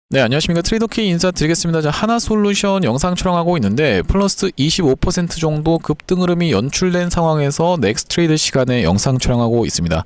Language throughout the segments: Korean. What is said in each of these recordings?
네, 안녕하십니까. 트레이더키 인사드리겠습니다. 자, 하나솔루션 영상 촬영하고 있는데 플러스 25% 정도 급등 흐름이 연출된 상황에서 넥스트 트레이드 시간에 영상 촬영하고 있습니다.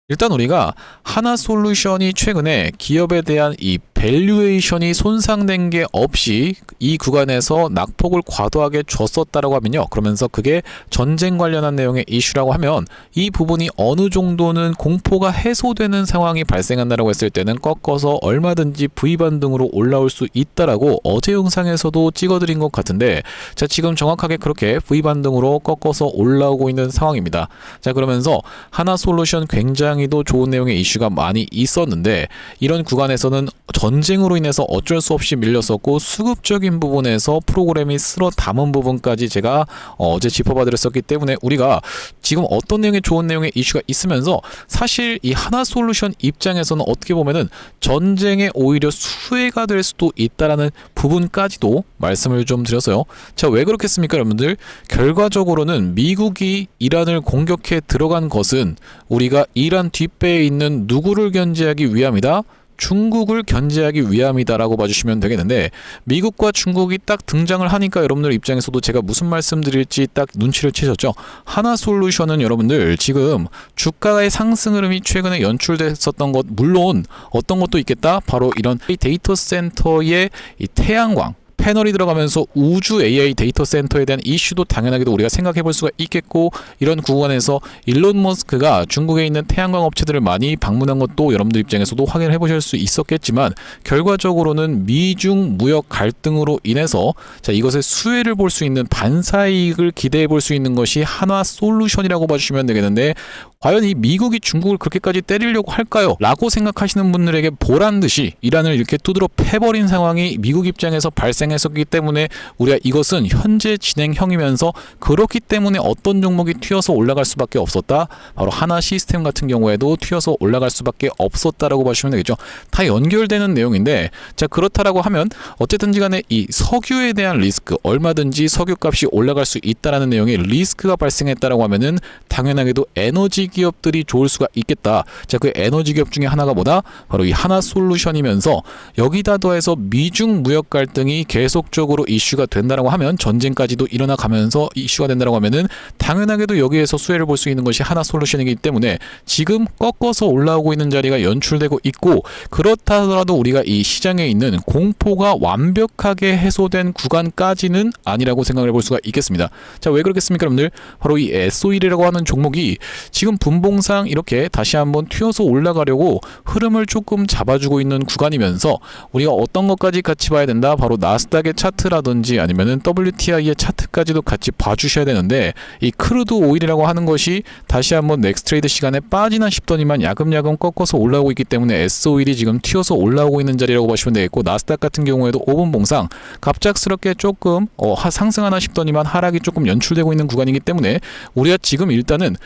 일단 우리가 하나솔루션이 최근에 기업에 대한 이 밸류에이션이 손상된 게 없이 이 구간에서 낙폭을 과도하게 줬었다라고 하면요. 그러면서 그게 전쟁 관련한 내용의 이슈라고 하면 이 부분이 어느 정도는 공포가 해소되는 상황이 발생한다라고 했을 때는 꺾어서 얼마든지 V반등으로 올라올 수 있다라고 어제 영상에서도 찍어드린 것 같은데, 자, 지금 정확하게 그렇게 V반등으로 꺾어서 올라오고 있는 상황입니다. 자, 그러면서 하나솔루션 굉장히도 좋은 내용의 이슈가 많이 있었는데, 이런 구간에서는 전쟁으로 인해서 어쩔 수 없이 밀렸었고 수급적인 부분에서 프로그램이 쓸어 담은 부분까지 제가 어제 짚어봐드렸었기 때문에 우리가 지금 어떤 내용의 좋은 내용의 이슈가 있으면서 사실 이 하나솔루션 입장에서는 어떻게 보면은 전쟁에 오히려 수혜가 될 수도 있다라는 부분까지도 말씀을 좀 드렸어요. 자, 왜 그렇겠습니까, 여러분들? 결과적으로는 미국이 이란을 공격해 들어간 것은 우리가 이란 뒷배에 있는 누구를 견제하기 위함이다? 중국을 견제하기 위함이다라고 봐주시면 되겠는데, 미국과 중국이 딱 등장을 하니까 여러분들 입장에서도 제가 무슨 말씀드릴지 딱 눈치를 채셨죠. 하나솔루션은 여러분들 지금 주가의 상승 흐름이 최근에 연출됐었던 것, 물론 어떤 것도 있겠다, 바로 이런 데이터 센터의 이 태양광 패널이 들어가면서 우주 AI 데이터 센터에 대한 이슈도 당연하게도 우리가 생각해 볼 수가 있겠고, 이런 구간에서 일론 머스크가 중국에 있는 태양광 업체들을 많이 방문한 것도 여러분들 입장에서도 확인을 해 보실 수 있었겠지만, 결과적으로는 미중 무역 갈등으로 인해서 자, 이것의 수혜를 볼 수 있는 반사이익을 기대해 볼 수 있는 것이 하나솔루션이라고 봐주시면 되겠는데, 과연 이 미국이 중국을 그렇게까지 때리려고 할까요? 라고 생각하시는 분들에게 보란듯이 이란을 이렇게 두드러 패버린 상황이 미국 입장에서 발생했었기 때문에 우리가 이것은 현재 진행형이면서 그렇기 때문에 어떤 종목이 튀어서 올라갈 수밖에 없었다? 바로 하나 시스템 같은 경우에도 튀어서 올라갈 수밖에 없었다라고 보시면 되겠죠. 다 연결되는 내용인데, 자, 그렇다라고 하면 어쨌든지 간에 이 석유에 대한 리스크, 얼마든지 석유값이 올라갈 수 있다라는 내용의 리스크가 발생했다라고 하면은 당연하게도 에너지 기업들이 좋을 수가 있겠다. 자, 그 에너지 기업 중에 하나가 뭐다? 바로 이 하나솔루션이면서 여기다 더해서 미중 무역 갈등이 계속적으로 이슈가 된다라고 하면, 전쟁까지도 일어나 가면서 이슈가 된다라고 하면은 당연하게도 여기에서 수혜를 볼 수 있는 것이 하나솔루션이기 때문에 지금 꺾어서 올라오고 있는 자리가 연출되고 있고, 그렇다 하더라도 우리가 이 시장에 있는 공포가 완벽하게 해소된 구간까지는 아니라고 생각을 해볼 수가 있겠습니다. 자, 왜 그렇겠습니까, 여러분들? 바로 이 SOE라고 하는 종목이 지금 분봉상 이렇게 다시 한번 튀어서 올라가려고 흐름을 조금 잡아주고 있는 구간이면서 우리가 어떤 것까지 같이 봐야 된다? 바로 나스닥의 차트라든지 아니면은 WTI의 차트까지도 같이 봐주셔야 되는데, 이 크루드 오일이라고 하는 것이 다시 한번 넥스트 트레이드 시간에 빠지나 싶더니만 야금야금 꺾어서 올라오고 있기 때문에 S-오일이 지금 튀어서 올라오고 있는 자리라고 보시면 되겠고, 나스닥 같은 경우에도 5분 봉상 갑작스럽게 조금 상승하나 싶더니만 하락이 조금 연출되고 있는 구간이기 때문에 우리가 지금 일단은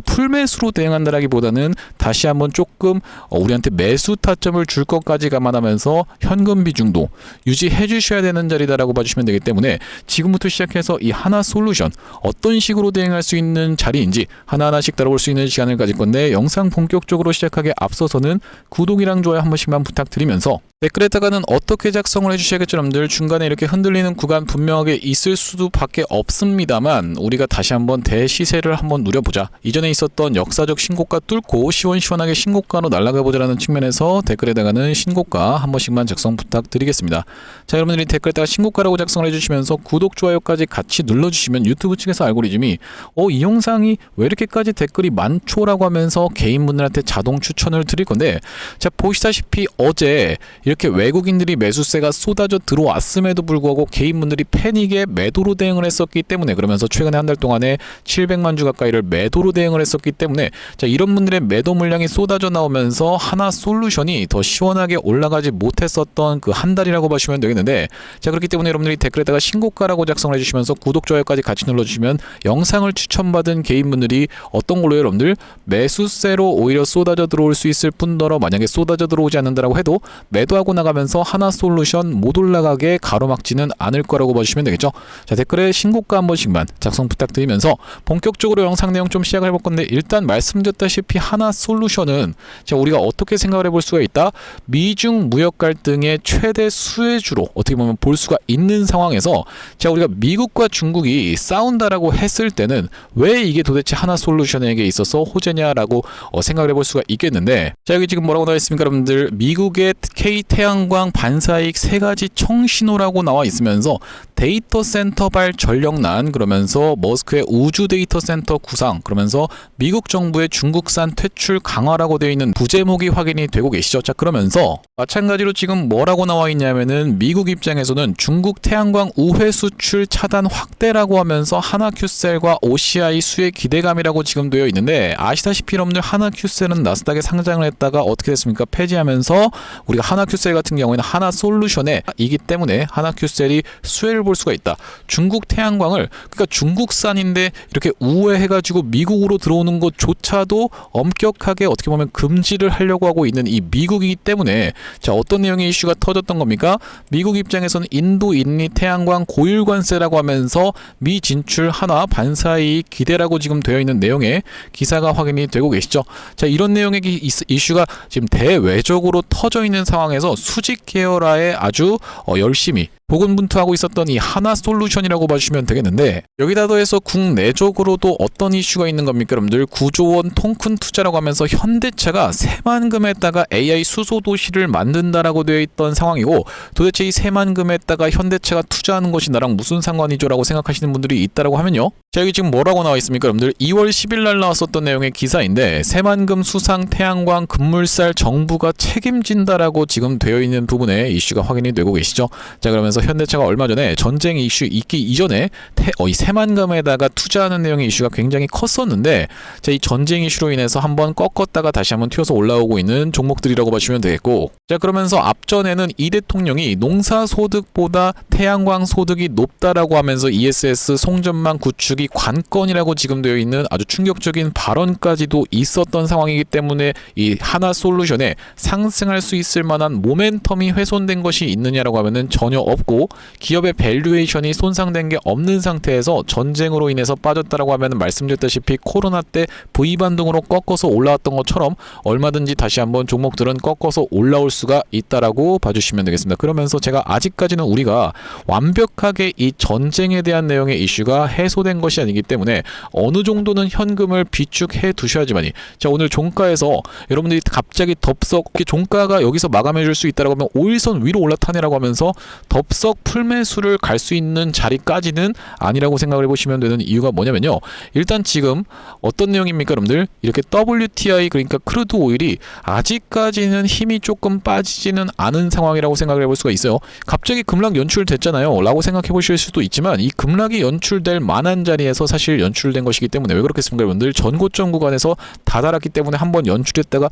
풀매수로 대응한다라기보다는 다시 한번 조금 우리한테 매수 타점을 줄 것까지 감안하면서 현금 비중도 유지해 주셔야 되는 자리다라고 봐주시면 되기 때문에 지금부터 시작해서 이 하나솔루션 어떤 식으로 대응할 수 있는 자리인지 하나하나씩 다뤄볼 수 있는 시간을 가질 건데, 영상 본격적으로 시작하기에 앞서서는 구독이랑 좋아요 한 번씩만 부탁드리면서 댓글에다가는 어떻게 작성을 해주셔야겠죠, 여러분들. 중간에 이렇게 흔들리는 구간 분명하게 있을 수도 밖에 없습니다만 우리가 다시 한번 대시세를 한번 누려보자, 이전에 있었던 역사적 신고가 뚫고 시원시원하게 신고가로 날아가 보자라는 측면에서 댓글에다가는 신고가 한 번씩만 작성 부탁드리겠습니다. 자, 여러분들이 댓글에다가 신고가라고 작성을 해주시면서 구독, 좋아요까지 같이 눌러주시면 유튜브 측에서 알고리즘이 이 영상이 왜 이렇게까지 댓글이 많죠라고 하면서 개인분들한테 자동 추천을 드릴 건데, 자, 보시다시피 어제 이렇게 외국인들이 매수세가 쏟아져 들어왔음에도 불구하고 개인분들이 패닉에 매도로 대응을 했었기 때문에, 그러면서 최근에 한 달 동안에 700만 주 가까이를 매도로 대응을 했었기 때문에, 자, 이런 분들의 매도 물량이 쏟아져 나오면서 하나솔루션이 더 시원하게 올라가지 못했었던 그 한 달이라고 보시면 되겠는데, 자, 그렇기 때문에 여러분들이 댓글에다가 신고가라고 작성을 해주시면서 구독, 좋아요까지 같이 눌러주시면 영상을 추천받은 개인분들이 어떤 걸로 여러분들 매수세로 오히려 쏟아져 들어올 수 있을 뿐더러, 만약에 쏟아져 들어오지 않는다라고 해도 매도 올라가고 나가면서 하나솔루션 못 올라가게 가로막지는 않을 거라고 봐주시면 되겠죠. 자, 댓글에 신고가 한 번씩만 작성 부탁드리면서 본격적으로 영상 내용 좀 시작을 해볼 건데, 일단 말씀드렸다시피 하나솔루션은 자, 우리가 어떻게 생각을 해볼 수가 있다. 미중 무역 갈등의 최대 수혜주로 어떻게 보면 볼 수가 있는 상황에서, 자, 우리가 미국과 중국이 싸운다라고 했을 때는 왜 이게 도대체 하나솔루션에게 있어서 호재냐라고 생각을 해볼 수가 있겠는데, 자, 여기 지금 뭐라고 나와 있습니까 여러분들? 미국의 K태양광 반사이익 3가지 청신호라고 나와 있으면서 데이터 센터발 전력난, 그러면서 머스크의 우주 데이터 센터 구상, 그러면서 미국 정부의 중국산 퇴출 강화라고 되어 있는 부제목이 확인이 되고 계시죠. 자, 그러면서 마찬가지로 지금 뭐라고 나와 있냐면은 미국 입장에서는 중국 태양광 우회 수출 차단 확대라고 하면서 하나큐셀과 OCI 수혜 기대감이라고 지금 되어 있는데, 아시다시피 여러분들 하나큐셀은 나스닥에 상장을 했다가 어떻게 됐습니까? 폐지하면서 우리가 하나큐셀 같은 경우에는 하나솔루션에 이기 때문에 하나큐셀이 수혜를 볼 수가 있다. 중국 태양광을, 그러니까 중국산인데 이렇게 우회해가지고 미국으로 들어오는 것조차도 엄격하게 어떻게 보면 금지를 하려고 하고 있는 이 미국이기 때문에, 자, 어떤 내용의 이슈가 터졌던 겁니까? 미국 입장에서는 인도 인리 태양광 고율관세라고 하면서 미 진출 하나 반사이익 기대라고 지금 되어 있는 내용의 기사가 확인이 되고 계시죠. 자, 이런 내용의 이슈가 지금 대외적으로 터져 있는 상황에서 수직 계열화에 아주 열심히 고군분투하고 있었던 이 하나솔루션이라고 봐주시면 되겠는데, 여기다 더해서 국내적으로도 어떤 이슈가 있는 겁니까 여러분들? 9조 원 통큰 투자라고 하면서 현대차가 새만금에다가 AI 수소도시를 만든다라고 되어 있던 상황이고, 도대체 이 새만금에다가 현대차가 투자하는 것이 나랑 무슨 상관이죠? 라고 생각하시는 분들이 있다라고 하면요, 자, 여기 지금 뭐라고 나와 있습니까 여러분들? 2월 10일 날 나왔었던 내용의 기사인데, 새만금 수상 태양광 급물살 정부가 책임진다라고 지금 되어 있는 부분에 이슈가 확인이 되고 계시죠. 자, 그러면서 현대차가 얼마 전에 전쟁 이슈 있기 이전에 이 새만금에다가 투자하는 내용의 이슈가 굉장히 컸었는데, 자, 이 전쟁 이슈로 인해서 한번 꺾었다가 다시 한번 튀어서 올라오고 있는 종목들이라고 봐주시면 되겠고, 자, 그러면서 앞전에는 이 대통령이 농사소득보다 태양광 소득이 높다라고 하면서 ESS 송전망 구축이 관건이라고 지금 되어 있는 아주 충격적인 발언까지도 있었던 상황이기 때문에 이 하나솔루션에 상승할 수 있을 만한 모멘텀이 훼손된 것이 있느냐라고 하면은 전혀 없고, 기업의 밸류에이션이 손상된 게 없는 상태에서 전쟁으로 인해서 빠졌다라고 하면 말씀드렸다시피 코로나 때 V반등으로 꺾어서 올라왔던 것처럼 얼마든지 다시 한번 종목들은 꺾어서 올라올 수가 있다라고 봐주시면 되겠습니다. 그러면서 제가 아직까지는 우리가 완벽하게 이 전쟁에 대한 내용의 이슈가 해소된 것이 아니기 때문에 어느 정도는 현금을 비축해 두셔야지만이, 자, 오늘 종가에서 여러분들이 갑자기 덥석 종가가 여기서 마감해 줄 수 있다라고 하면 5일선 위로 올라타네라고 하면서 덥석 풀매수를 갈 수 있는 자리까지는 아니라고 생각을 해보시면 되는 이유가 뭐냐면요, 일단 지금 어떤 내용입니까 여러분들? 이렇게 WTI, 그러니까 크루드 오일이 아직까지는 힘이 조금 빠지지는 않은 상황이라고 생각을 해볼 수가 있어요. 갑자기 급락 연출됐잖아요 라고 생각해 보실 수도 있지만, 이 급락이 연출될 만한 자리에서 사실 연출된 것이기 때문에, 왜 그렇겠습니까 여러분들? 전고점 구간에서 다다랐기 때문에 한번 연출했다가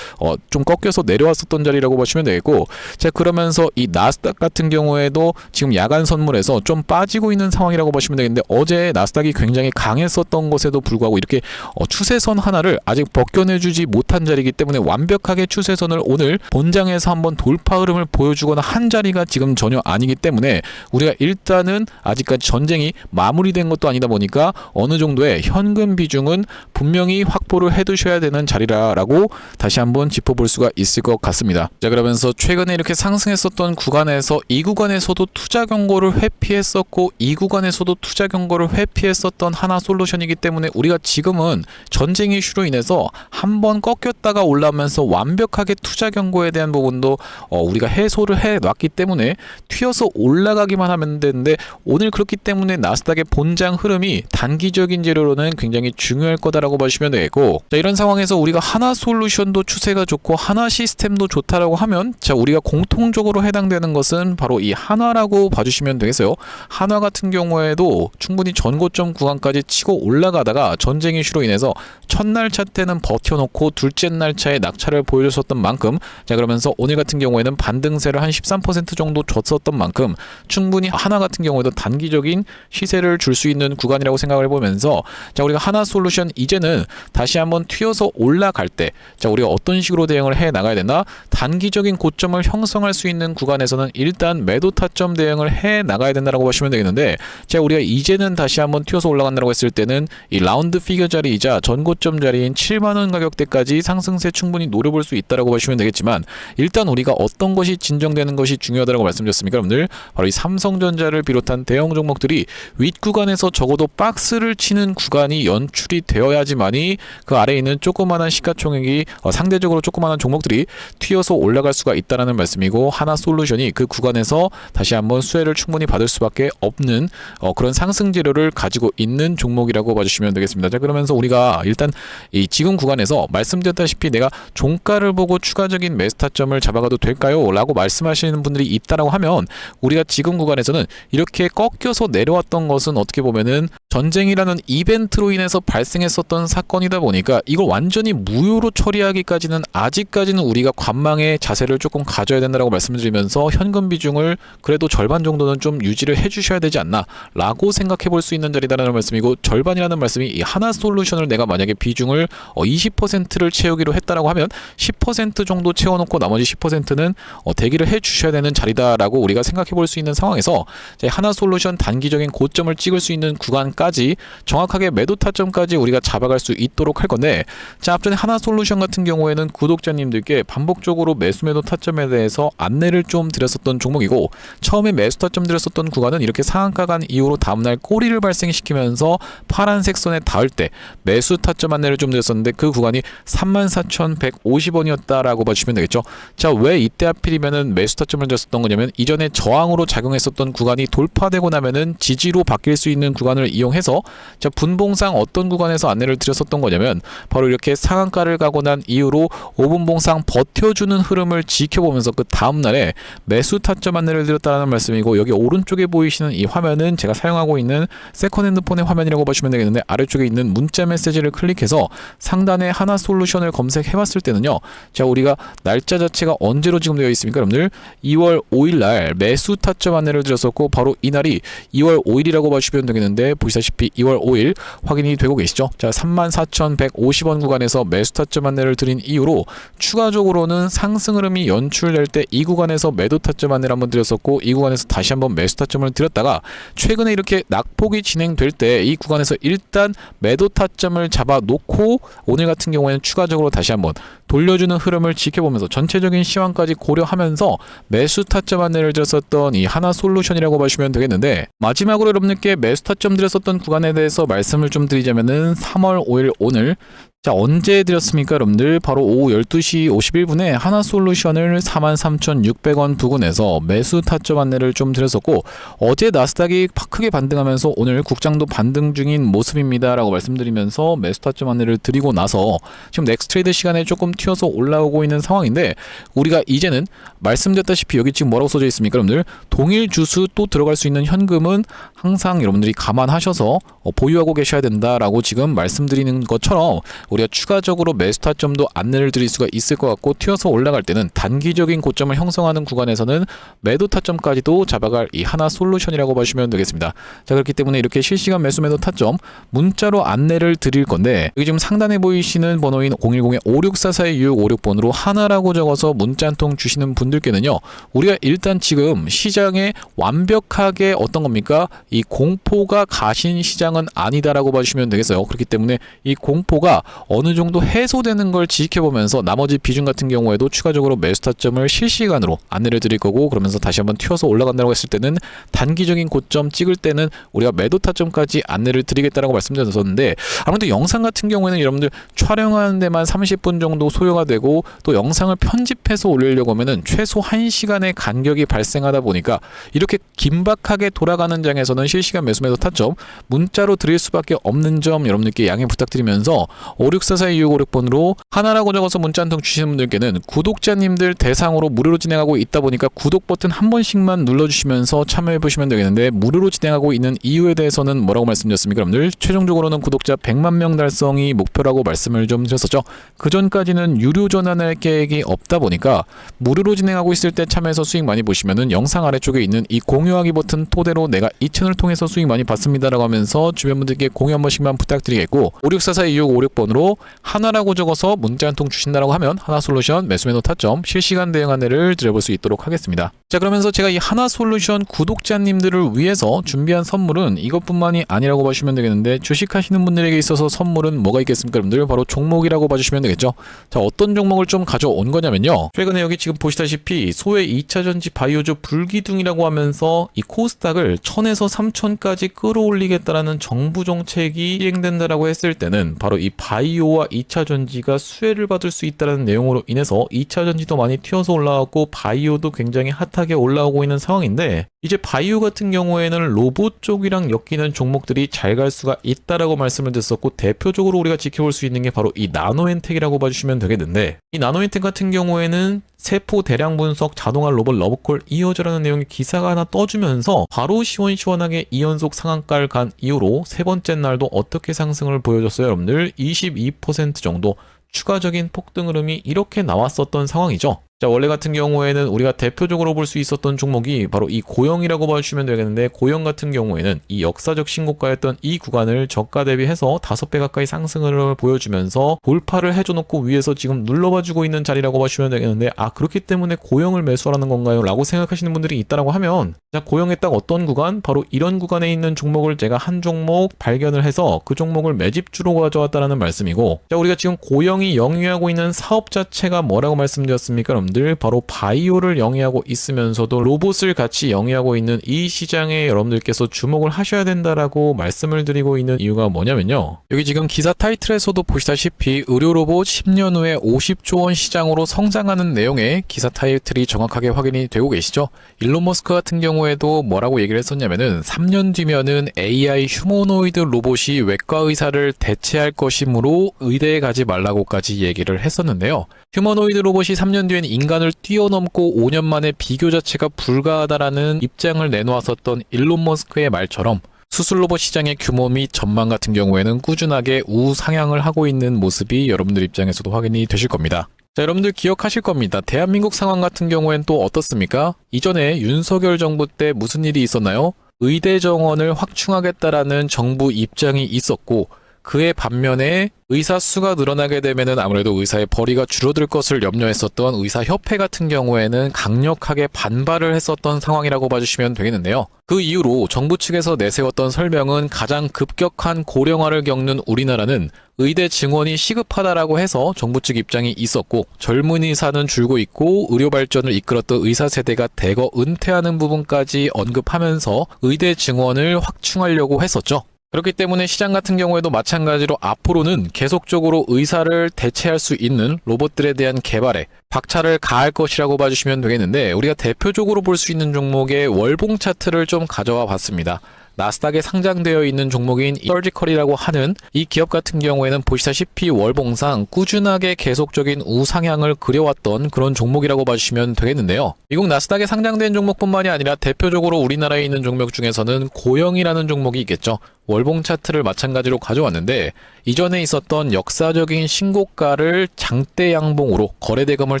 좀 꺾여서 내려왔었던 자리라고 보시면 되겠고, 자, 그러면서 이 나스닥 같은 경우에도 지금 야간 선물에서 좀 빠지고 있는 상황이라고 보시면 되겠는데, 어제 나스닥이 굉장히 강했었던 것에도 불구하고 이렇게 추세선 하나를 아직 벗겨내주지 못한 자리이기 때문에 완벽하게 추세선을 오늘 본장에서 한번 돌파 흐름을 보여주거나 한 자리가 지금 전혀 아니기 때문에, 우리가 일단은 아직까지 전쟁이 마무리된 것도 아니다 보니까 어느 정도의 현금 비중은 분명히 확보를 해두셔야 되는 자리라고 다시 한번 짚어볼 수가 있을 것 같습니다. 자, 그러면서 최근에 이렇게 상승했었던 구간에서 이 구간에서도 투자 경고를 회피했었고, 이 구간에서도 투자 경고를 회피했었던 하나솔루션이기 때문에, 우리가 지금은 전쟁 이슈로 인해서 한번 꺾였다가 올라오면서 완벽하게 투자 경고에 대한 부분도 우리가 해소를 해놨기 때문에 튀어서 올라가기만 하면 되는데, 오늘 그렇기 때문에 나스닥의 본장 흐름이 단기적인 재료로는 굉장히 중요할 거다라고 보시면 되겠고, 자, 이런 상황에서 우리가 하나솔루션도 추세가 좋고 하나시스템도 좋다라고 하면, 자, 우리가 공통적으로 해당되는 것은 바로 이 하나라 하나라고 봐주시면 되겠어요. 한화 같은 경우에도 충분히 전고점 구간까지 치고 올라가다가 전쟁 이슈로 인해서 첫날차 때는 버텨놓고 둘째 날차에 낙차를 보여줬었던 만큼, 자 그러면서 오늘 같은 경우에는 반등세를 한 13% 정도 줬었던 만큼 충분히 한화 같은 경우에도 단기적인 시세를 줄 수 있는 구간이라고 생각을 해보면서, 자 우리가 하나솔루션 이제는 다시 한번 튀어서 올라갈 때, 자 우리가 어떤 식으로 대응을 해 나가야 되나, 단기적인 고점을 형성할 수 있는 구간에서는 일단 매도 타점 대응을 해 나가야 된다라고 보시면 되겠는데, 자 우리가 이제는 다시 한번 튀어서 올라간다고 했을 때는 이 라운드 피겨 자리이자 전고점 자리인 7만원 가격대까지 상승세 충분히 노려볼 수 있다라고 보시면 되겠지만, 일단 우리가 어떤 것이 진정되는 것이 중요하다고 말씀드렸습니까 여러분들? 바로 이 삼성전자를 비롯한 대형 종목들이 윗구간에서 적어도 박스를 치는 구간이 연출이 되어야지만이 그 아래에 있는 조그마한 시가총액이 상대적으로 조그마한 종목들이 튀어서 올라갈 수가 있다는 말씀이고, 하나솔루션이 그 구간에서 다시 한번 수혜를 충분히 받을 수밖에 없는 그런 상승 재료를 가지고 있는 종목이라고 봐주시면 되겠습니다. 자 그러면서 우리가 일단 이 지금 구간에서 말씀드렸다시피 내가 종가를 보고 추가적인 매수 타점을 잡아가도 될까요? 라고 말씀하시는 분들이 있다라고 하면, 우리가 지금 구간에서는 이렇게 꺾여서 내려왔던 것은 어떻게 보면은 전쟁이라는 이벤트로 인해서 발생했었던 사건이다 보니까 이걸 완전히 무효로 처리하기까지는 아직까지는 우리가 관망의 자세를 조금 가져야 된다고 말씀드리면서, 현금 비중을 그래도 절반 정도는 좀 유지를 해주셔야 되지 않나 라고 생각해 볼 수 있는 자리다라는 말씀이고, 절반이라는 말씀이 이 하나솔루션을 내가 만약에 비중을 20%를 채우기로 했다라고 하면 10% 정도 채워놓고 나머지 10%는 대기를 해 주셔야 되는 자리다라고 우리가 생각해 볼 수 있는 상황에서, 하나솔루션 단기적인 고점을 찍을 수 있는 구간까지 정확하게 매도 타점까지 우리가 잡아갈 수 있도록 할 건데, 자 앞전에 하나솔루션 같은 경우에는 구독자님들께 반복적으로 매수 매도 타점에 대해서 안내를 좀 드렸었던 종목이고, 처음에 매수 타점 드렸었던 구간은 이렇게 상한가 간 이후로 다음날 꼬리를 발생시키면서 파란색 선에 닿을 때 매수 타점 안내를 좀 드렸었는데, 그 구간이 34,150원이었다라고 봐주시면 되겠죠. 자 왜 이때 하필이면은 매수 타점을 드렸었던 거냐면, 이전에 저항으로 작용했었던 구간이 돌파되고 나면은 지지로 바뀔 수 있는 구간을 이용해서, 자 분봉상 어떤 구간에서 안내를 드렸었던 거냐면, 바로 이렇게 상한가를 가고 난 이후로 5분봉상 버텨주는 흐름을 지켜보면서 그 다음날에 매수 타점 안내를 드렸다는 말씀이고, 여기 오른쪽에 보이시는 이 화면은 제가 사용하고 있는 세컨핸드폰의 화면이라고 보시면 되겠는데, 아래쪽에 있는 문자 메시지를 클릭해서 상단에 하나솔루션을 검색해 봤을 때는요, 자 우리가 날짜 자체가 언제로 지금 되어 있습니까 여러분들? 2월 5일날 매수 타점 안내를 드렸었고, 바로 이날이 2월 5일이라고 봐주시면 되겠는데, 보시다시피 2월 5일 확인이 되고 계시죠? 자 34,150원 구간에서 매수 타점 안내를 드린 이후로 추가적으로는 상승 흐름이 연출될 때 이 구간에서 매도 타점 안내를 한번 드렸었고, 이 구간에서 다시 한번 매수 타점을 드렸다가, 최근에 이렇게 낙폭이 진행될 때 이 구간에서 일단 매도 타점을 잡아 놓고, 오늘 같은 경우에는 추가적으로 다시 한번 돌려주는 흐름을 지켜보면서 전체적인 시황까지 고려하면서 매수 타점 안내를 드렸었던 이 하나솔루션이라고 보시면 되겠는데, 마지막으로 여러분들께 매수 타점 드렸었던 구간에 대해서 말씀을 좀 드리자면은 3월 5일 오늘, 자 언제 드렸습니까 여러분들? 바로 오후 12시 51분에 하나솔루션을 43,600원 부근에서 매수 타점 안내를 좀 드렸었고, 어제 나스닥이 크게 반등하면서 오늘 국장도 반등 중인 모습입니다 라고 말씀드리면서 매수 타점 안내를 드리고 나서 지금 넥스트레이드 시간에 조금 튀어서 올라오고 있는 상황인데, 우리가 이제는 말씀드렸다시피 여기 지금 뭐라고 써져 있습니까 여러분들? 동일 주수 또 들어갈 수 있는 현금은 항상 여러분들이 감안하셔서 보유하고 계셔야 된다라고 지금 말씀드리는 것처럼, 우리가 추가적으로 매수 타점도 안내를 드릴 수가 있을 것 같고, 튀어서 올라갈 때는 단기적인 고점을 형성하는 구간에서는 매도 타점까지도 잡아갈 이 하나솔루션이라고 보시면 되겠습니다. 자 그렇기 때문에 이렇게 실시간 매수 매도 타점 문자로 안내를 드릴 건데, 여기 지금 상단에 보이시는 번호인 010-5644-2656번으로 하나라고 적어서 문자 한 통 주시는 분들께는요, 우리가 일단 지금 시장에 완벽하게 어떤 겁니까? 이 공포가 가신 시장은 아니다라고 봐주시면 되겠어요. 그렇기 때문에 이 공포가 어느 정도 해소되는 걸 지켜보면서 나머지 비중 같은 경우에도 추가적으로 매수 타점을 실시간으로 안내를 드릴 거고, 그러면서 다시 한번 튀어서 올라간다고 했을 때는 단기적인 고점 찍을 때는 우리가 매도 타점까지 안내를 드리겠다라고 말씀드렸었는데, 아무래도 영상 같은 경우에는 여러분들 촬영하는 데만 30분 정도 소요가 되고, 또 영상을 편집해서 올리려고 하면은 최소 1시간의 간격이 발생하다 보니까 이렇게 긴박하게 돌아가는 장에서는 실시간 매수 매도 타점 문자로 드릴 수밖에 없는 점 여러분들께 양해 부탁드리면서, 56442656번으로 하나라고 적어서 문자 한 통 주시는 분들께는 구독자님들 대상으로 무료로 진행하고 있다 보니까 구독 버튼 한 번씩만 눌러주시면서 참여해보시면 되겠는데, 무료로 진행하고 있는 이유에 대해서는 뭐라고 말씀드렸습니까? 여러분들 최종적으로는 구독자 100만 명 달성이 목표라고 말씀을 좀 드렸었죠. 그 전까지는 유료 전환할 계획이 없다 보니까 무료로 진행하고 있을 때 참여해서 수익 많이 보시면은 영상 아래쪽에 있는 이 공유하기 버튼 토대로 내가 이 채널을 통해서 수익 많이 받습니다라고 하면서 주변 분들께 공유 한 번씩만 부탁드리겠고, 56442656번으로 하나라고 적어서 문자 한 통 주신다라고 하면 하나솔루션 매수매도 타점 실시간 대응 안내를 드려볼 수 있도록 하겠습니다. 자, 그러면서 제가 이 하나솔루션 구독자님들을 위해서 준비한 선물은 이것뿐만이 아니라고 봐주시면 되겠는데, 주식하시는 분들에게 있어서 선물은 뭐가 있겠습니까? 여러분들 바로 종목이라고 봐주시면 되겠죠. 자, 어떤 종목을 좀 가져온 거냐면요, 최근에 여기 지금 보시다시피 소외 2차전지 바이오주 불기둥이라고 하면서 이 코스닥을 1000에서 3000까지 끌어올리겠다라는 정부 정책이 시행된다라고 했을 때는 바로 이 바이오와 2차전지가 수혜를 받을 수 있다는 내용으로 인해서 2차전지도 많이 튀어서 올라왔고 바이오도 굉장히 핫하게 올라오고 있는 상황인데, 이제 바이오 같은 경우에는 로봇 쪽이랑 엮이는 종목들이 잘 갈 수가 있다라고 말씀을 드렸었고, 대표적으로 우리가 지켜볼 수 있는 게 바로 이 나노엔텍이라고 봐주시면 되겠는데, 이 나노엔텍 같은 경우에는 세포 대량 분석 자동화 로봇 러브콜 이어져라는 내용의 기사가 하나 떠주면서 바로 시원시원하게 2연속 상한가를 간 이후로 세 번째 날도 어떻게 상승을 보여줬어요? 여러분들 22% 정도 추가적인 폭등 흐름이 이렇게 나왔었던 상황이죠. 자, 원래 같은 경우에는 우리가 대표적으로 볼 수 있었던 종목이 바로 이 고영이라고 봐주시면 되겠는데, 고영 같은 경우에는 이 역사적 신고가였던 이 구간을 저가 대비해서 5배 가까이 상승을 보여주면서 돌파를 해줘놓고 위에서 지금 눌러봐주고 있는 자리라고 봐주시면 되겠는데, 아, 그렇기 때문에 고영을 매수하라는 건가요? 라고 생각하시는 분들이 있다라고 하면, 자, 고영의 딱 어떤 구간? 바로 이런 구간에 있는 종목을 제가 한 종목 발견을 해서 그 종목을 매집주로 가져왔다는 말씀이고, 자, 우리가 지금 고영이 영위하고 있는 사업 자체가 뭐라고 말씀드렸습니까? 여러분들 바로 바이오를 영위하고 있으면서도 로봇을 같이 영위하고 있는 이 시장에 여러분들께서 주목을 하셔야 된다라고 말씀을 드리고 있는 이유가 뭐냐면요, 여기 지금 기사 타이틀에서도 보시다시피 의료 로봇 10년 후에 50조 원 시장으로 성장하는 내용의 기사 타이틀이 정확하게 확인이 되고 계시죠. 일론 머스크 같은 경우에도 뭐라고 얘기를 했었냐면은 3년 뒤면은 AI 휴머노이드 로봇이 외과 의사를 대체할 것이므로 의대에 가지 말라고까지 얘기를 했었는데요. 휴머노이드 로봇이 3년 뒤엔 인간을 뛰어넘고 5년 만에 비교 자체가 불가하다라는 입장을 내놓았었던 일론 머스크의 말처럼 수술 로봇 시장의 규모 및 전망 같은 경우에는 꾸준하게 우상향을 하고 있는 모습이 여러분들 입장에서도 확인이 되실 겁니다. 자, 여러분들 기억하실 겁니다. 대한민국 상황 같은 경우엔 또 어떻습니까? 이전에 윤석열 정부 때 무슨 일이 있었나요? 의대 정원을 확충하겠다라는 정부 입장이 있었고, 그의 반면에 의사 수가 늘어나게 되면은 아무래도 의사의 벌이가 줄어들 것을 염려했었던 의사협회 같은 경우에는 강력하게 반발을 했었던 상황이라고 봐주시면 되겠는데요. 그 이후로 정부 측에서 내세웠던 설명은 가장 급격한 고령화를 겪는 우리나라는 의대 증원이 시급하다라고 해서 정부 측 입장이 있었고, 젊은 의사는 줄고 있고 의료 발전을 이끌었던 의사 세대가 대거 은퇴하는 부분까지 언급하면서 의대 증원을 확충하려고 했었죠. 그렇기 때문에 시장 같은 경우에도 마찬가지로 앞으로는 계속적으로 의사를 대체할 수 있는 로봇들에 대한 개발에 박차를 가할 것이라고 봐주시면 되겠는데, 우리가 대표적으로 볼 수 있는 종목의 월봉 차트를 좀 가져와 봤습니다. 나스닥에 상장되어 있는 종목인 서지컬이라고 하는 이 기업 같은 경우에는 보시다시피 월봉상 꾸준하게 계속적인 우상향을 그려왔던 그런 종목이라고 봐주시면 되겠는데요. 미국 나스닥에 상장된 종목뿐만이 아니라 대표적으로 우리나라에 있는 종목 중에서는 고영이라는 종목이 있겠죠. 월봉 차트를 마찬가지로 가져왔는데, 이전에 있었던 역사적인 신고가를 장대 양봉으로 거래대금을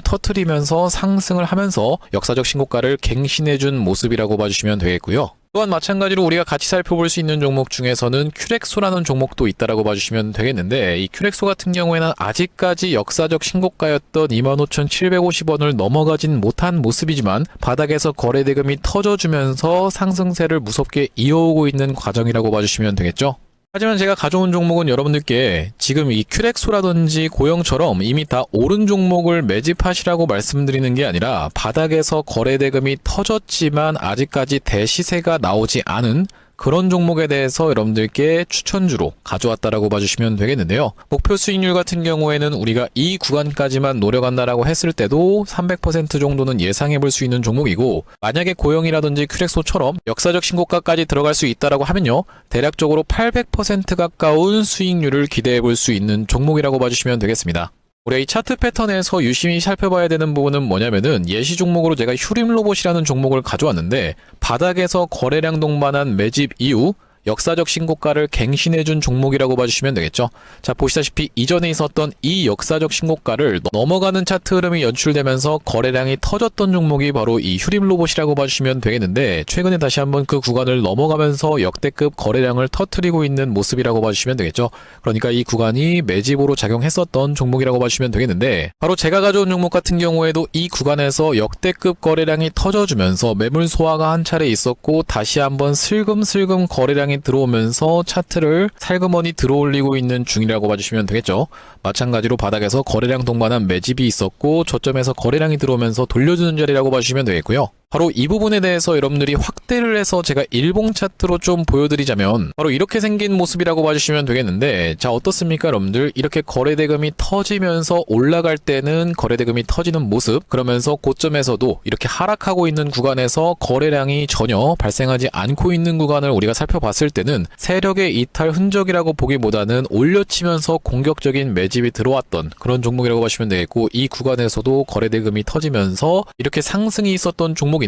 터뜨리면서 상승을 하면서 역사적 신고가를 갱신해준 모습이라고 봐주시면 되겠고요. 또한 마찬가지로 우리가 같이 살펴볼 수 있는 종목 중에서는 큐렉소라는 종목도 있다라고 봐주시면 되겠는데, 이 큐렉소 같은 경우에는 아직까지 역사적 신고가였던 25,750원을 넘어가진 못한 모습이지만 바닥에서 거래대금이 터져주면서 상승세를 무섭게 이어오고 있는 과정이라고 봐주시면 되겠죠. 하지만 제가 가져온 종목은 여러분들께 지금 이 큐렉소라든지 고영처럼 이미 다 오른 종목을 매집하시라고 말씀드리는 게 아니라, 바닥에서 거래대금이 터졌지만 아직까지 대시세가 나오지 않은 그런 종목에 대해서 여러분들께 추천주로 가져왔다라고 봐주시면 되겠는데요. 목표 수익률 같은 경우에는 우리가 이 구간까지만 노려간다라고 했을 때도 300% 정도는 예상해 볼 수 있는 종목이고, 만약에 고영이라든지 큐렉소처럼 역사적 신고가까지 들어갈 수 있다라고 하면요, 대략적으로 800% 가까운 수익률을 기대해 볼 수 있는 종목이라고 봐주시면 되겠습니다. 우리 이 차트 패턴에서 유심히 살펴봐야 되는 부분은 뭐냐면은, 예시 종목으로 제가 휴림로봇이라는 종목을 가져왔는데, 바닥에서 거래량 동반한 매집 이후 역사적 신고가를 갱신해준 종목이라고 봐주시면 되겠죠. 자, 보시다시피 이전에 있었던 이 역사적 신고가를 넘어가는 차트 흐름이 연출되면서 거래량이 터졌던 종목이 바로 이 휴림로봇이라고 봐주시면 되겠는데, 최근에 다시 한번 그 구간을 넘어가면서 역대급 거래량을 터뜨리고 있는 모습이라고 봐주시면 되겠죠. 그러니까 이 구간이 매집으로 작용했었던 종목이라고 봐주시면 되겠는데, 바로 제가 가져온 종목 같은 경우에도 이 구간에서 역대급 거래량이 터져주면서 매물 소화가 한 차례 있었고, 다시 한번 슬금슬금 거래량이 들어오면서 차트를 살그머니 들어올리고 있는 중이라고 봐주시면 되겠죠. 마찬가지로 바닥에서 거래량 동반한 매집이 있었고, 저점에서 거래량이 들어오면서 돌려주는 자리라고 봐주시면 되겠고요. 바로 이 부분에 대해서 여러분들이 확대를 해서 제가 일봉 차트로 좀 보여드리자면, 바로 이렇게 생긴 모습이라고 봐주시면 되겠는데, 자, 어떻습니까 여러분들? 이렇게 거래대금이 터지면서 올라갈 때는 거래대금이 터지는 모습, 그러면서 고점에서도 이렇게 하락하고 있는 구간에서 거래량이 전혀 발생하지 않고 있는 구간을 우리가 살펴봤을 때는 세력의 이탈 흔적이라고 보기보다는 올려치면서 공격적인 매집이 들어왔던 그런 종목이라고 보시면 되겠고, 이 구간에서도 거래대금이 터지면서 이렇게 상승이 있었던 종목인데,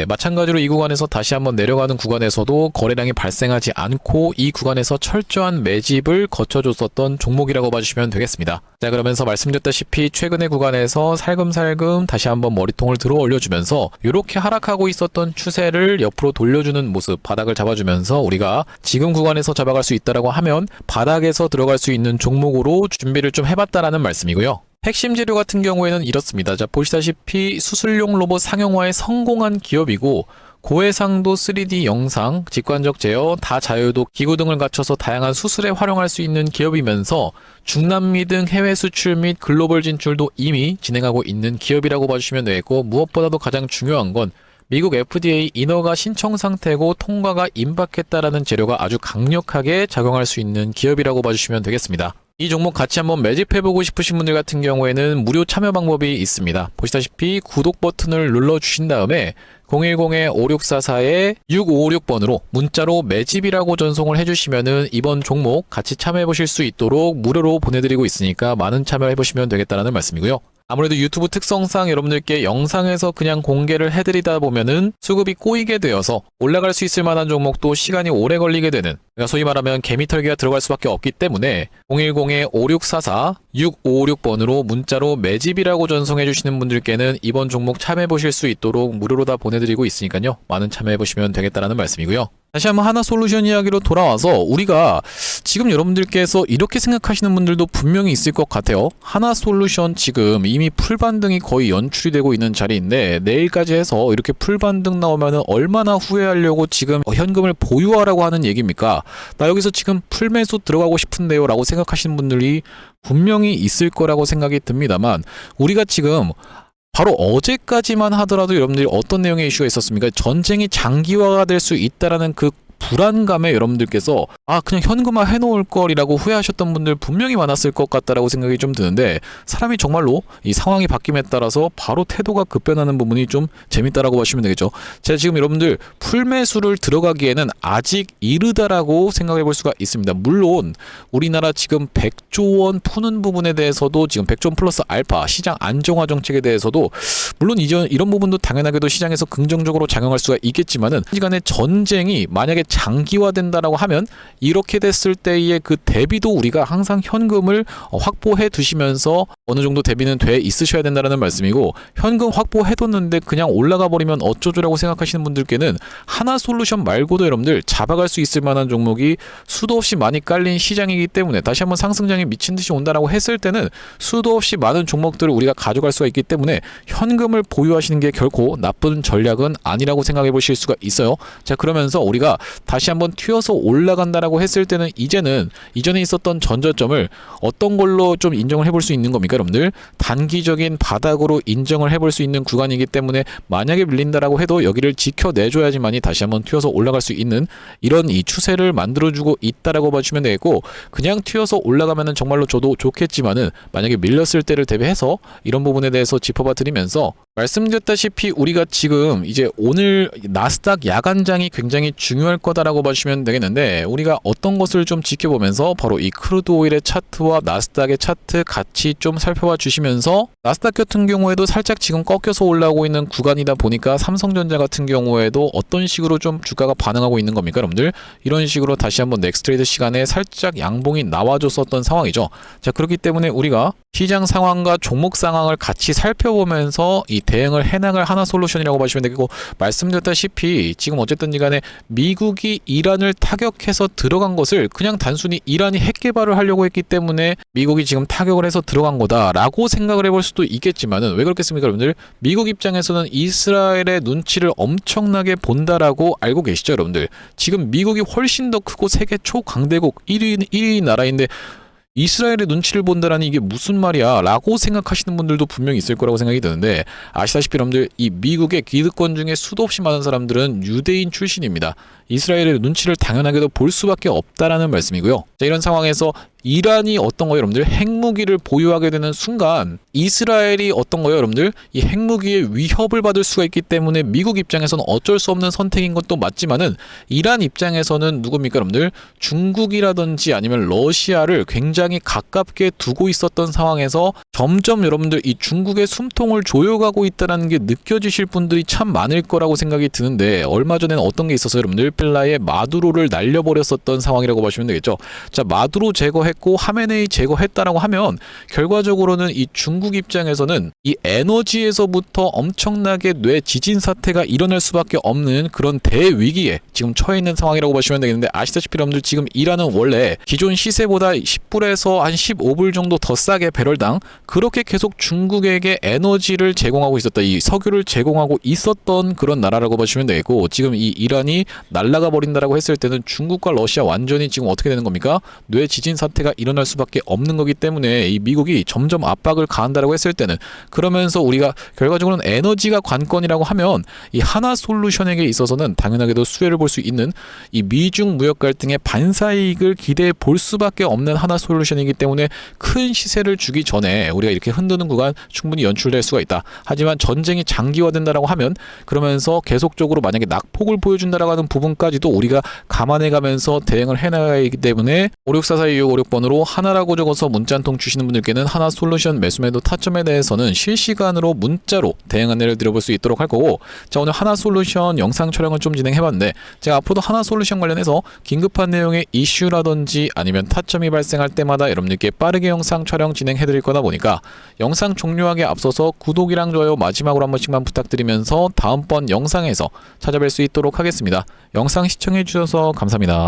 마찬가지로 이 구간에서 다시 한번 내려가는 구간에서도 거래량이 발생하지 않고 이 구간에서 철저한 매집을 거쳐줬었던 종목이라고 봐주시면 되겠습니다. 자, 그러면서 말씀드렸다시피 최근의 구간에서 살금살금 다시 한번 머리통을 들어 올려주면서 이렇게 하락하고 있었던 추세를 옆으로 돌려주는 모습, 바닥을 잡아주면서 우리가 지금 구간에서 잡아갈 수 있다라고 하면 바닥에서 들어갈 수 있는 종목으로 준비를 좀 해봤다라는 말씀이고요. 핵심 재료 같은 경우에는 이렇습니다. 자, 보시다시피 수술용 로봇 상용화에 성공한 기업이고, 고해상도 3D 영상, 직관적 제어, 다자유도 기구 등을 갖춰서 다양한 수술에 활용할 수 있는 기업이면서 중남미 등 해외 수출 및 글로벌 진출도 이미 진행하고 있는 기업이라고 봐주시면 되겠고, 무엇보다도 가장 중요한 건 미국 FDA 인허가 신청 상태고 통과가 임박했다라는 재료가 아주 강력하게 작용할 수 있는 기업이라고 봐주시면 되겠습니다. 이 종목 같이 한번 매집해보고 싶으신 분들 같은 경우에는 무료 참여 방법이 있습니다. 보시다시피 구독 버튼을 눌러주신 다음에 010-5644-6556번으로 문자로 매집이라고 전송을 해주시면은 이번 종목 같이 참여해보실 수 있도록 무료로 보내드리고 있으니까 많은 참여해보시면 되겠다는 말씀이고요. 아무래도 유튜브 특성상 여러분들께 영상에서 그냥 공개를 해드리다 보면은 수급이 꼬이게 되어서 올라갈 수 있을 만한 종목도 시간이 오래 걸리게 되는, 그러니까 소위 말하면 개미털기가 들어갈 수밖에 없기 때문에 010-5644-6556번으로 문자로 매집이라고 전송해 주시는 분들께는 이번 종목 참여해보실 수 있도록 무료로 다 보내드리고 있으니까요, 많은 참여해보시면 되겠다는 말씀이고요. 다시 한번 하나솔루션 이야기로 돌아와서, 우리가 지금 여러분들께서 이렇게 생각하시는 분들도 분명히 있을 것 같아요. 하나솔루션 지금 이미 풀반등이 거의 연출이 되고 있는 자리인데, 내일까지 해서 이렇게 풀반등 나오면 얼마나 후회하려고 지금 현금을 보유하라고 하는 얘기입니까? 나 여기서 지금 풀매수 들어가고 싶은데요 라고 생각하시는 분들이 분명히 있을 거라고 생각이 듭니다만, 우리가 지금 바로 어제까지만 하더라도 여러분들이 어떤 내용의 이슈가 있었습니까? 전쟁이 장기화가 될 수 있다라는 그 불안감에 여러분들께서 그냥 현금화 해놓을 걸이라고 후회하셨던 분들 분명히 많았을 것 같다라고 생각이 좀 드는데, 사람이 정말로 이 상황이 바뀜에 따라서 바로 태도가 급변하는 부분이 좀 재밌다라고 보시면 되겠죠. 제가 지금 여러분들 풀매수를 들어가기에는 아직 이르다라고 생각해 볼 수가 있습니다. 물론 우리나라 지금 100조 원 푸는 부분에 대해서도, 지금 100조 원 플러스 알파 시장 안정화 정책에 대해서도 물론 이런 부분도 당연하게도 시장에서 긍정적으로 작용할 수가 있겠지만은, 시간에 전쟁이 만약에 장기화된다라고 하면 이렇게 됐을 때의 그 대비도 우리가 항상 현금을 확보해 두시면서 어느 정도 대비는 돼 있으셔야 된다는 말씀이고, 현금 확보해뒀는데 그냥 올라가 버리면 어쩌죠라고 생각하시는 분들께는 하나솔루션 말고도 여러분들 잡아갈 수 있을 만한 종목이 수도 없이 많이 깔린 시장이기 때문에, 다시 한번 상승장이 미친 듯이 온다라고 했을 때는 수도 없이 많은 종목들을 우리가 가져갈 수가 있기 때문에 현금을 보유하시는 게 결코 나쁜 전략은 아니라고 생각해 보실 수가 있어요. 자, 그러면서 우리가 다시 한번 튀어서 올라간다라고 밀린다라고 했을 때는 이제는 이전에 있었던 전저점을 어떤 걸로 좀 인정을 해볼 수 있는 겁니까, 여러분들? 단기적인 바닥으로 인정을 해볼 수 있는 구간이기 때문에 만약에 밀린다라고 해도 여기를 지켜내줘야지만이 다시 한번 튀어서 올라갈 수 있는 이런 이 추세를 만들어주고 있다라고 봐주시면 되겠고, 그냥 튀어서 올라가면은 정말로 저도 좋겠지만은 만약에 밀렸을 때를 대비해서 이런 부분에 대해서 짚어봐 드리면서, 말씀드렸다시피 우리가 지금 이제 오늘 나스닥 야간장이 굉장히 중요할 거다라고 봐주시면 되겠는데, 우리가 어떤 것을 좀 지켜보면서 바로 이 크루드 오일의 차트와 나스닥의 차트 같이 좀 살펴봐 주시면서, 나스닥 같은 경우에도 살짝 지금 꺾여서 올라오고 있는 구간이다 보니까 삼성전자 같은 경우에도 어떤 식으로 좀 주가가 반응하고 있는 겁니까, 여러분들? 이런 식으로 다시 한번 넥스트레이드 시간에 살짝 양봉이 나와줬었던 상황이죠. 자, 그렇기 때문에 우리가 시장 상황과 종목 상황을 같이 살펴보면서 이 대응을 해나갈 하나솔루션이라고 보시면 되겠고, 말씀드렸다시피 지금 어쨌든지 간에 미국이 이란을 타격해서 들어간 것을 그냥 단순히 이란이 핵 개발을 하려고 했기 때문에 미국이 지금 타격을 해서 들어간 거다라고 생각을 해볼 수도 있겠지만은, 왜 그렇겠습니까, 여러분들? 미국 입장에서는 이스라엘의 눈치를 엄청나게 본다라고 알고 계시죠, 여러분들? 지금 미국이 훨씬 더 크고 세계 초강대국 1위 나라인데 이스라엘의 눈치를 본다라니 이게 무슨 말이야 라고 생각하시는 분들도 분명히 있을 거라고 생각이 드는데, 아시다시피 여러분들 이 미국의 기득권 중에 수도 없이 많은 사람들은 유대인 출신입니다. 이스라엘의 눈치를 당연하게도 볼 수밖에 없다라는 말씀이고요. 자, 이런 상황에서 이란이 어떤 거예요, 여러분들? 핵무기를 보유하게 되는 순간 이스라엘이 어떤 거예요, 여러분들? 이 핵무기의 위협을 받을 수가 있기 때문에 미국 입장에서는 어쩔 수 없는 선택인 것도 맞지만은, 이란 입장에서는 누굽니까, 여러분들? 중국이라든지 아니면 러시아를 굉장히 가깝게 두고 있었던 상황에서 점점 여러분들 이 중국의 숨통을 조여가고 있다는 게 느껴지실 분들이 참 많을 거라고 생각이 드는데, 얼마 전에는 어떤 게 있었어요, 여러분들? 벨라의 마두로를 날려버렸었던 상황이라고 보시면 되겠죠. 자, 마두로 제거했고 하메네이 제거했다라고 하면 결과적으로는 이 중국 입장에서는 이 에너지에서부터 엄청나게 뇌 지진 사태가 일어날 수밖에 없는 그런 대위기에 지금 처해 있는 상황이라고 보시면 되겠는데, 아시다시피 여러분들 지금 이란은 원래 기존 시세보다 10불에서 한 15불 정도 더 싸게 배럴당 그렇게 계속 중국에게 에너지를 제공하고 있었다, 이 석유를 제공하고 있었던 그런 나라라고 보시면 되겠고, 지금 이 이란이 날아가 버린다라고 했을 때는 중국과 러시아 완전히 지금 어떻게 되는 겁니까? 뇌 지진 사태가 일어날 수밖에 없는 거기 때문에 이 미국이 점점 압박을 가한다라고 했을 때는, 그러면서 우리가 결과적으로는 에너지가 관건이라고 하면 이 하나솔루션에게 있어서는 당연하게도 수혜를 볼 수 있는 이 미중 무역 갈등의 반사이익을 기대해 볼 수밖에 없는 하나솔루션이기 때문에 큰 시세를 주기 전에 우리가 이렇게 흔드는 구간 충분히 연출될 수가 있다. 하지만 전쟁이 장기화된다라고 하면, 그러면서 계속적으로 만약에 낙폭을 보여준다라고 하는 부분까지도 우리가 감안해 가면서 대응을 해나가야 하기 때문에 56442656번으로 하나라고 적어서 문자 한 통 주시는 분들께는 하나솔루션 매수매도 타점에 대해서는 실시간으로 문자로 대응 안내를 드려볼 수 있도록 할 거고, 자, 오늘 하나솔루션 영상 촬영을 좀 진행해봤는데, 제가 앞으로도 하나솔루션 관련해서 긴급한 내용의 이슈라든지 아니면 타점이 발생할 때마다 여러분들께 빠르게 영상 촬영 진행해드릴 거다 보니까 영상 종료하기에 앞서서 구독이랑 좋아요 마지막으로 한 번씩만 부탁드리면서 다음번 영상에서 찾아뵐 수 있도록 하겠습니다. 영상 시청해주셔서 감사합니다.